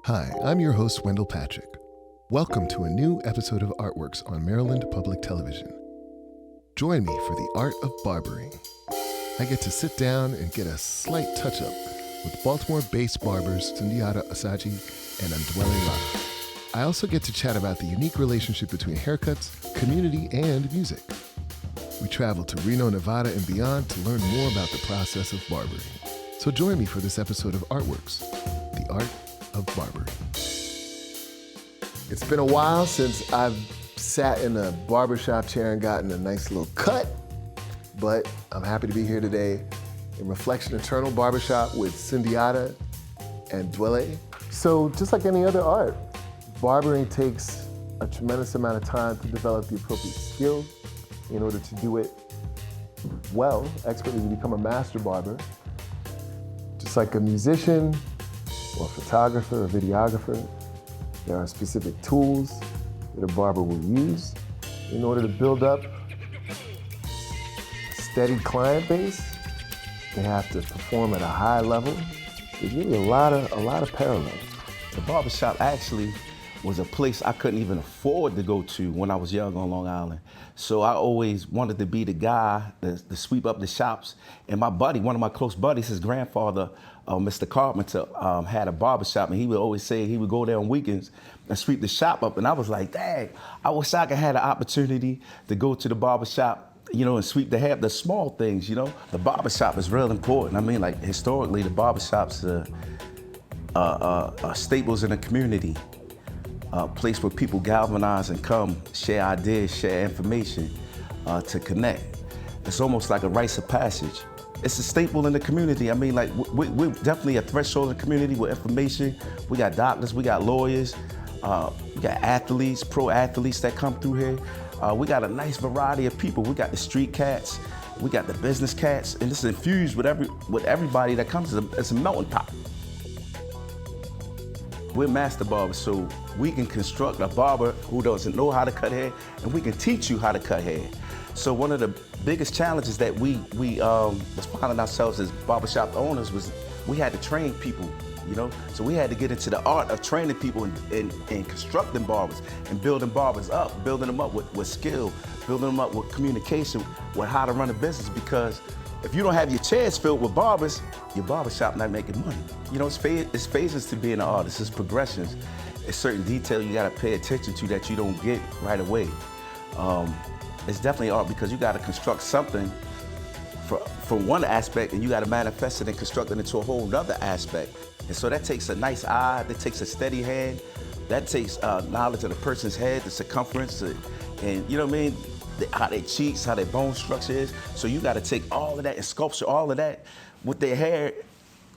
Hi, I'm your host, Wendel Patrick. Welcome to a new episode of Artworks on Maryland Public Television. Join me for the art of barbering. I get to sit down and get a slight touch-up with Baltimore-based barbers Sunidata, Osagie, and Andwele. I also get to chat about the unique relationship between haircuts, community, and music. We travel to Reno, Nevada, and beyond to learn more about the process of barbering. So join me for this episode of Artworks, the art of barbering. It's been a while since I've sat in a barbershop chair and gotten a nice little cut, but I'm happy to be here today in Reflection Eternal Barbershop with Sunidata and Andwele. So just like any other art, barbering takes a tremendous amount of time to develop the appropriate skill in order to do it well, expertly, you become a master barber. Just like a musician or a photographer or videographer, there are specific tools that a barber will use in order to build up a steady client base. They have to perform at a high level. There's really a lot of parallels. The barbershop actually was a place I couldn't even afford to go to when I was young on Long Island. So I always wanted to be the guy to sweep up the shops. And my buddy, one of my close buddies, his grandfather, Mr. Carpenter, had a barbershop, and he would always say he would go there on weekends and sweep the shop up. And I was like, dang, I wish I could have the opportunity to go to the barbershop, and sweep the small things, The barbershop is real important. I mean, like, historically, the barbershops are staples in the community. A place where people galvanize and come, share ideas, share information, to connect. It's almost like a rites of passage. It's a staple in the community. I mean, like, we're definitely a threshold in the community with information. We got doctors, we got lawyers, we got athletes, pro athletes that come through here. We got a nice variety of people. We got the street cats, we got the business cats, and it's infused with everybody that comes. It's a melting pot. We're master barbers, so we can construct a barber who doesn't know how to cut hair, and we can teach you how to cut hair. So one of the biggest challenges that we was finding ourselves as barbershop owners was we had to train people, So we had to get into the art of training people and constructing barbers and building barbers up, building them up with skill, building them up with communication, with how to run a business, because if you don't have your chairs filled with barbers, your barbershop not making money. It's phases to being an artist. It's progressions. It's certain detail you gotta pay attention to that you don't get right away. It's definitely art because you gotta construct something from one aspect, and you gotta manifest it and construct it into a whole other aspect. And so that takes a nice eye, that takes a steady hand, that takes knowledge of the person's head, the circumference, and you know what I mean? How their cheeks, how their bone structure is. So you gotta take all of that and sculpture all of that with their hair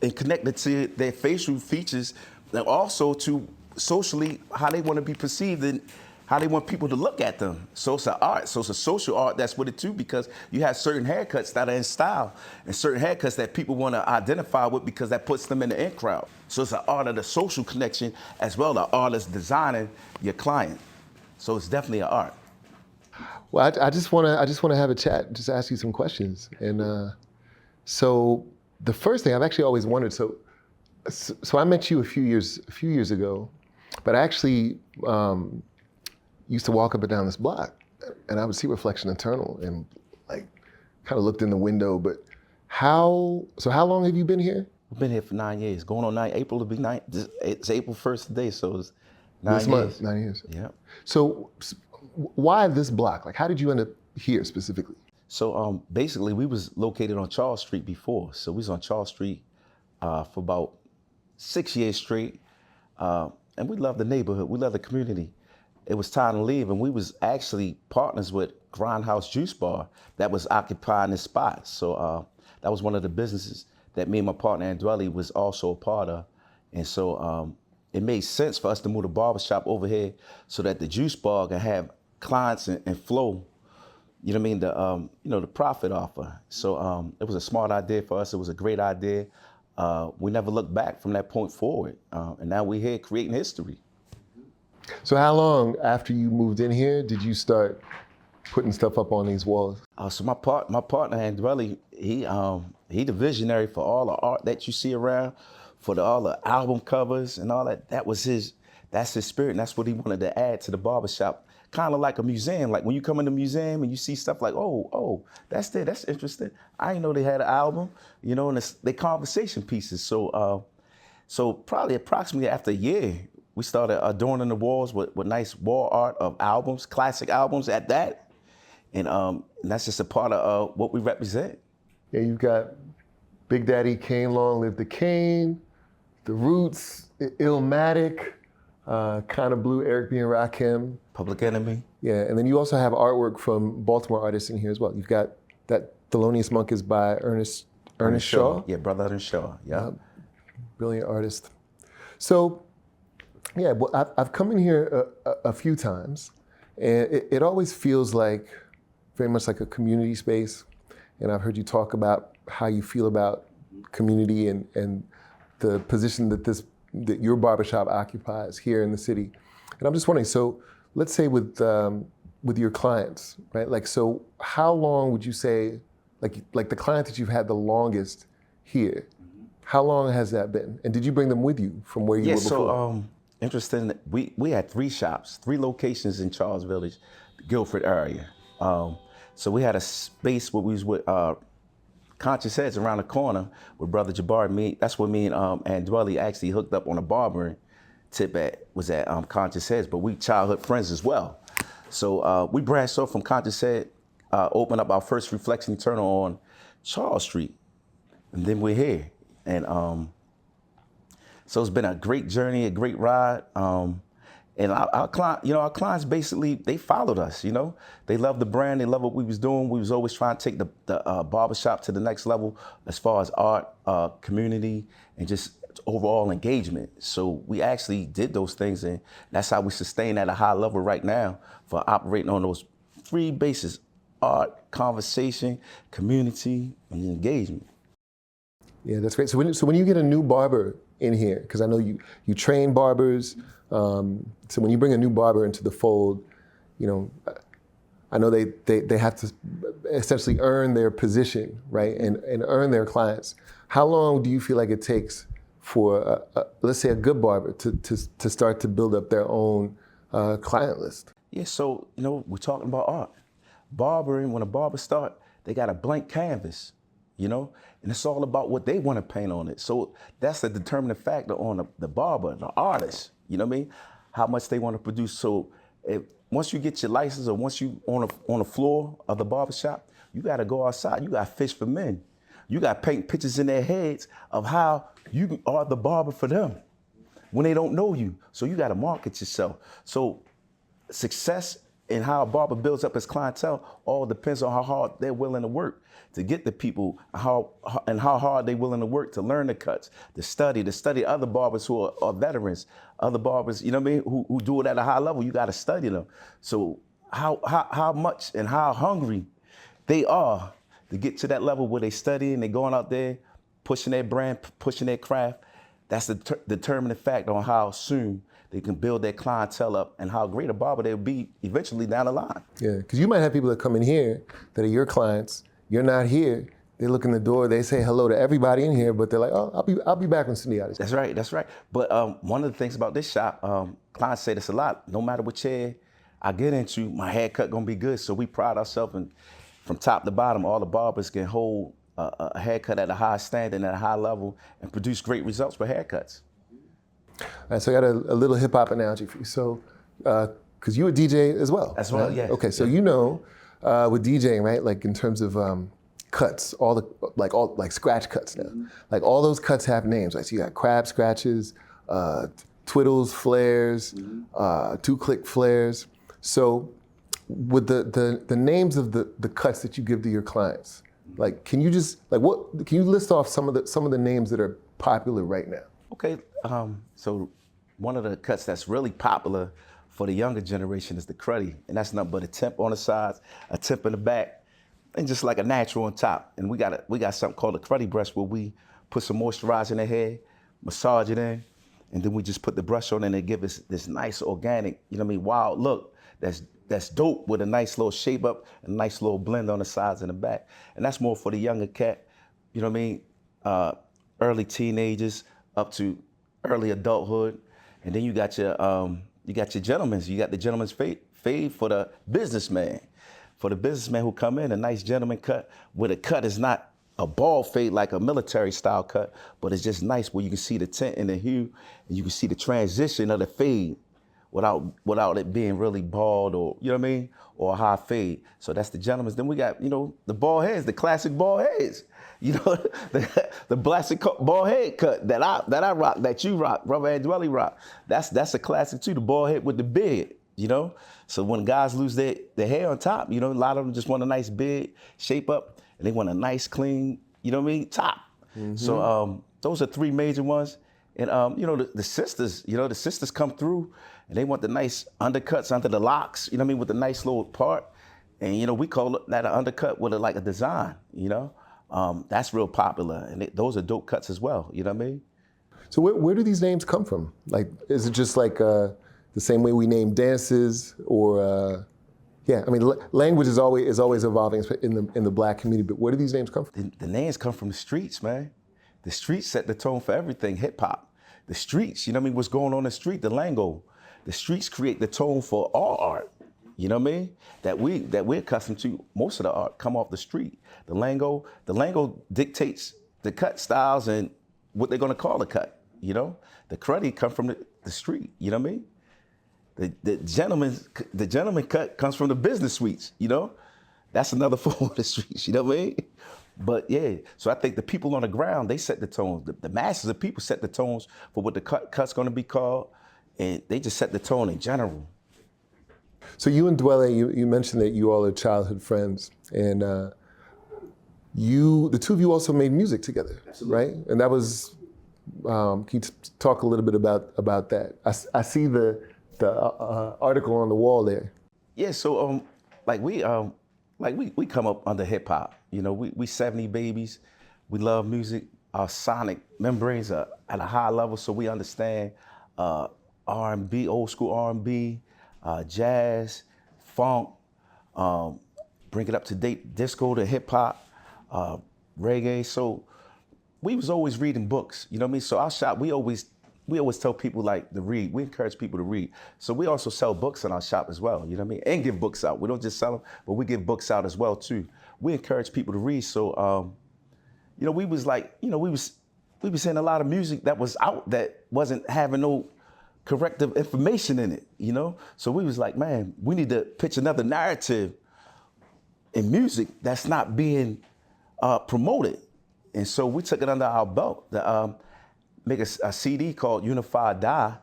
and connect it to their facial features, and also to socially how they wanna be perceived and how they want people to look at them. So it's an art, so it's a social art that's with it too, because you have certain haircuts that are in style and certain haircuts that people wanna identify with because that puts them in the in crowd. So it's an art of the social connection as well, the art is designing your client. So it's definitely an art. Well, I just want to have a chat, just ask you some questions. And so the first thing I've actually always wondered. So I met you a few years ago, but I actually used to walk up and down this block, and I would see Reflection Eternal, and like kind of looked in the window. But how long have you been here? I've been here for 9 years. Going on 9 April to be 9. It's April 1st today, so it's 9 years. This month, 9 years. Yeah. So why this block? Like, how did you end up here specifically? So basically, we was located on Charles Street before. So we was on Charles Street for about 6 years straight. And we love the neighborhood, we love the community. It was time to leave, and we was actually partners with Grindhouse Juice Bar that was occupying this spot. So that was one of the businesses that me and my partner Andwele was also a part of. And so it made sense for us to move the barbershop over here so that the juice bar can have clients and flow, you know what I mean, the profit offer. So it was a smart idea for us. It was a great idea. We never looked back from that point forward. And now we're here creating history. So how long after you moved in here did you start putting stuff up on these walls? So my partner Andwele, he the visionary for all the art that you see around, all the album covers and all that. That's his spirit, and that's what he wanted to add to the barbershop. Kind of like a museum. Like when you come in the museum and you see stuff like, oh, that's interesting. I didn't know they had an album, you know, and they conversation pieces. So probably approximately after a year, we started adorning the walls with nice wall art of albums, classic albums at that. And that's just a part of what we represent. Yeah, you've got Big Daddy Kane, Long Live the Kane, The Roots, Illmatic, Kind of Blue, Eric B. and Rakim. Public Enemy. Yeah, and then you also have artwork from Baltimore artists in here as well. You've got that Thelonious Monk is by Ernest Shaw. Yeah, Brother Ernest Shaw, yeah. Brilliant artist. So, yeah, well, I've come in here a few times, and it always feels like very much like a community space. And I've heard you talk about how you feel about community and the position that your barbershop occupies here in the city. And I'm just wondering, so let's say with your clients, right? Like, so how long would you say, like the client that you've had the longest here, how long has that been? And did you bring them with you from where you were before? So interesting, we had 3 shops, 3 locations in Charles Village, Guilford area. So we had a space where we was with Conscious Heads around the corner with Brother Jabbar. That's where me and Andwele actually hooked up on a barbering tip was at Conscious Heads, but we childhood friends as well. So we branched off from Conscious Head, opened up our first Reflection Eternal on Charles Street, and then we're here. And so it's been a great journey, a great ride. And our clients basically, they followed us, you know? They loved the brand, they loved what we was doing. We was always trying to take the barbershop to the next level as far as art, community, and just overall engagement. So we actually did those things, and that's how we sustain at a high level right now for operating on those 3 bases: art, conversation, community, and engagement. Yeah, that's great. So when you get a new barber in here, because I know you train barbers, so when you bring a new barber into the fold, you know, I know they have to essentially earn their position, right, and earn their clients. How long do you feel like it takes for, let's say, a good barber to start to build up their own client list? Yeah, so, you know, we're talking about art. Barbering, when a barber start, they got a blank canvas, you know, and it's all about what they want to paint on it. So that's the determining factor on the barber, the artist, you know what I mean? How much they want to produce. So once you get your license, or once you on the floor of the barbershop, you got to go outside. You got to fish for men. You got to paint pictures in their heads of how you are the barber for them when they don't know you. So you got to market yourself. So success and how a barber builds up his clientele all depends on how hard they're willing to work to get the people, how hard they're willing to work to learn the cuts, to study other barbers who are veterans, other barbers, you know what I mean, who do it at a high level. You got to study them. So how much and how hungry they are to get to that level where they study and they're going out there, pushing their brand, pushing their craft, that's the determining factor on how soon they can build their clientele up and how great a barber they'll be eventually down the line. Yeah, because you might have people that come in here that are your clients. You're not here. They look in the door. They say hello to everybody in here, but they're like, "Oh, I'll be back when Sunidata." That's right. But one of the things about this shop, clients say this a lot. No matter what chair I get into, my haircut gonna be good. So we pride ourselves, and from top to bottom, all the barbers can hold a haircut at a high standard and at a high level and produce great results for haircuts. All right, so I got a little hip hop analogy for you. So, because you a DJ as well. As well, right? yeah. Okay, so you know, with DJing, right? Like in terms of cuts, all scratch cuts now. Like all those cuts have names. Right? So you got crab scratches, twiddles, flares, 2-click flares. So, with the names of the cuts that you give to your clients, like can you list off some of the names that are popular right now? Okay, so one of the cuts that's really popular for the younger generation is the cruddy, and that's nothing but a temp on the sides, a tip in the back, and just like a natural on top. And we got something called a cruddy brush where we put some moisturizer in the hair, massage it in, and then we just put the brush on and it give us this nice organic, you know what I mean, wild look that's dope with a nice little shape up and a nice little blend on the sides and the back. And that's more for the younger cat, you know what I mean, early teenagers, up to early adulthood, and then you got your gentlemen's. You got the gentleman's fade for the businessman. For the businessman who come in, a nice gentleman cut, where the cut is not a ball fade like a military style cut, but it's just nice where you can see the tint and the hue, and you can see the transition of the fade without it being really bald, or you know what I mean, or a high fade. So that's the gentleman's. Then we got, you know, the bald heads, the classic bald heads. You know, the classic bald head cut that I rock, that you rock, brother Andwele rock. That's a classic too, the bald head with the beard, you know? So when guys lose their hair on top, you know, a lot of them just want a nice beard, shape up, and they want a nice, clean, you know what I mean, top. Mm-hmm. So those are three major ones. And, you know, the sisters, you know, the sisters come through and they want the nice undercuts under the locks, you know what I mean, with the nice little part. And, you know, we call that an undercut with like a design, you know? That's real popular, and those are dope cuts as well, you know what I mean? So where do these names come from? Like, is it just like the same way we name dances, or, yeah, I mean, language is always evolving in the Black community, but where do these names come from? The names come from the streets, man. The streets set the tone for everything, hip hop. The streets, you know what I mean, what's going on in the street, the lingo. The streets create the tone for all art. You know what I mean? That we're accustomed to. Most of the art come off the street. The lingo dictates the cut styles and what they're gonna call a cut. You know, the cruddy come from the street. You know what I mean? The gentleman cut comes from the business suites. You know, that's another form of the streets. You know what I mean? But yeah, so I think the people on the ground, they set the tones. The masses of people set the tones for what the cut's gonna be called, and they just set the tone in general. So you and Dwele, you mentioned that you all are childhood friends, and the two of you also made music together. Absolutely. Right? And that was, can you talk a little bit about that? I see the article on the wall there. Yeah, so we come up under hip hop. You know, we 70 babies. We love music. Our sonic membranes are at a high level, so we understand R&B, old school R&B. Jazz, funk, bring it up to date, disco to hip hop, reggae. So we was always reading books, you know what I mean? So our shop, we always tell people like to read. We encourage people to read. So we also sell books in our shop as well, you know what I mean? And give books out. We don't just sell them, but we give books out as well too. We encourage people to read. So, you know, we was saying a lot of music that was out that wasn't having no corrective information in it, you know? So we was like, man, we need to pitch another narrative in music that's not being promoted. And so we took it under our belt to make a CD called Unified Die,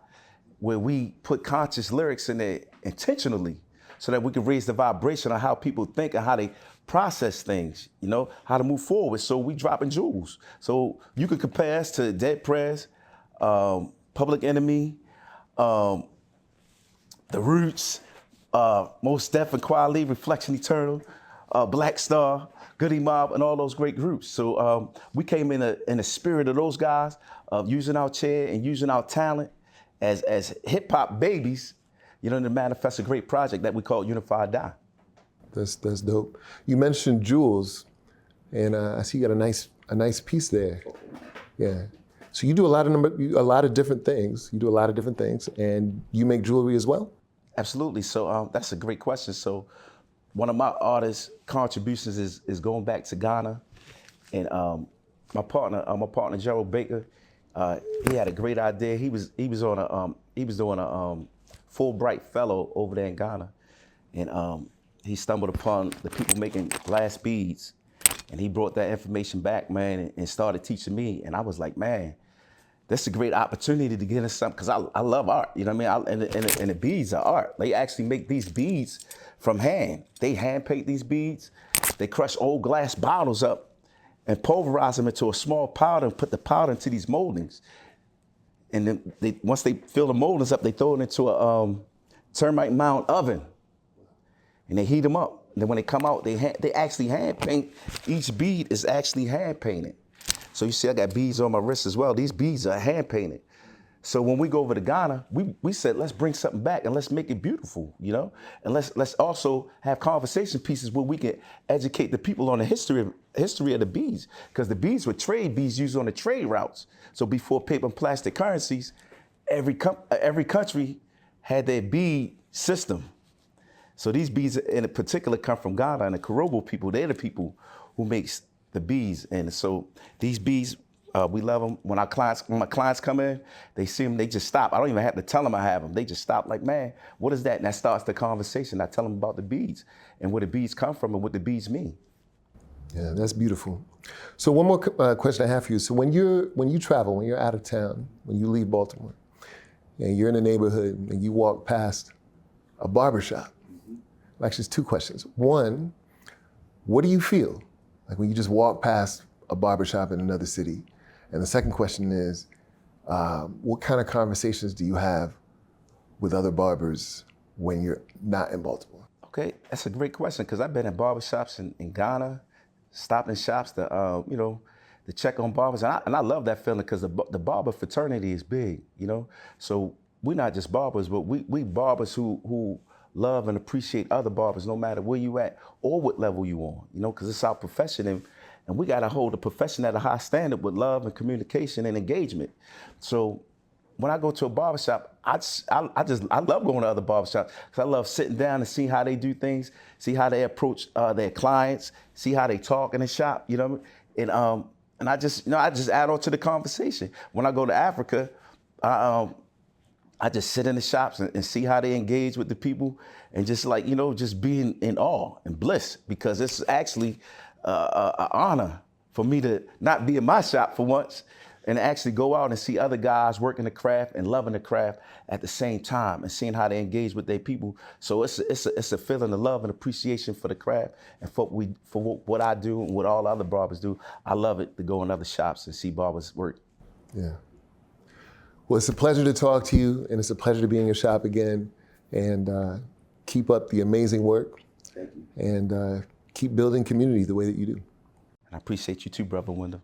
where we put conscious lyrics in there intentionally so that we can raise the vibration of how people think and how they process things, you know, how to move forward. So we dropping jewels. So you can compare us to Dead Prez, Public Enemy, The Roots, Most Def and Quality, Reflection Eternal, Black Star, Goody Mob, and all those great groups. So we came in the spirit of those guys, of using our chair and using our talent as hip hop babies, you know, to manifest a great project that we call Unified Die. That's dope. You mentioned jewels, and I see you got a nice piece there. Yeah. So you do a lot of different things. You do a lot of different things, and you make jewelry as well? Absolutely. So that's a great question. So one of my artist contributions is going back to Ghana, and my partner Gerald Baker, he had a great idea. He was doing a Fulbright fellow over there in Ghana, and he stumbled upon the people making glass beads, and he brought that information back, man, and started teaching me. And I was like, man, that's a great opportunity to get into something, because I love art, you know what I mean? And the beads are art. They actually make these beads from hand. They hand paint these beads. They crush old glass bottles up and pulverize them into a small powder and put the powder into these moldings. And then once they fill the moldings up, they throw it into a termite mound oven, and they heat them up. And then when they come out, they actually hand paint. Each bead is actually hand painted. So you see I got beads on my wrist as well. These beads are hand painted. So when we go over to Ghana, we said, let's bring something back and let's make it beautiful, you know? And let's also have conversation pieces where we can educate the people on the history of the beads, because the beads were trade beads used on the trade routes. So before paper and plastic currencies, every country had their bead system. So these beads in particular come from Ghana, and the Korobo people, they're the people who makes the beads. And so these beads, we love them. When my clients come in, they see them, they just stop. I don't even have to tell them I have them. They just stop like, man, what is that? And that starts the conversation. I tell them about the beads and where the beads come from and what the beads mean. Yeah, that's beautiful. So one more question I have for you. So when you travel, when you're out of town, when you leave Baltimore, and you're in a neighborhood and you walk past a barbershop, actually it's two questions. One, what do you feel like when you just walk past a barbershop in another city? And the second question is, what kind of conversations do you have with other barbers when you're not in Baltimore? Okay, that's a great question, because I've been in barbershops in Ghana, stopped in shops to, to check on barbers. And I love that feeling, because the barber fraternity is big, you know? So we're not just barbers, but we barbers who love and appreciate other barbers, no matter where you at or what level you on, you know, because it's our profession, and we got to hold the profession at a high standard with love and communication and engagement. So when I go to a barbershop, I love going to other barbershops, because I love sitting down and seeing how they do things, see how they approach their clients, see how they talk in the shop, you know, and I just add on to the conversation. When I go to Africa, I just sit in the shops and see how they engage with the people, and just like, just being in awe and bliss, because it's actually an honor for me to not be in my shop for once and actually go out and see other guys working the craft and loving the craft at the same time, and seeing how they engage with their people. So it's a feeling of love and appreciation for the craft and for what I do and what all other barbers do. I love it to go in other shops and see barbers work. Yeah. Well, it's a pleasure to talk to you, and it's a pleasure to be in your shop again. And keep up the amazing work. Thank you. And keep building community the way that you do. And I appreciate you too, Brother Wendel.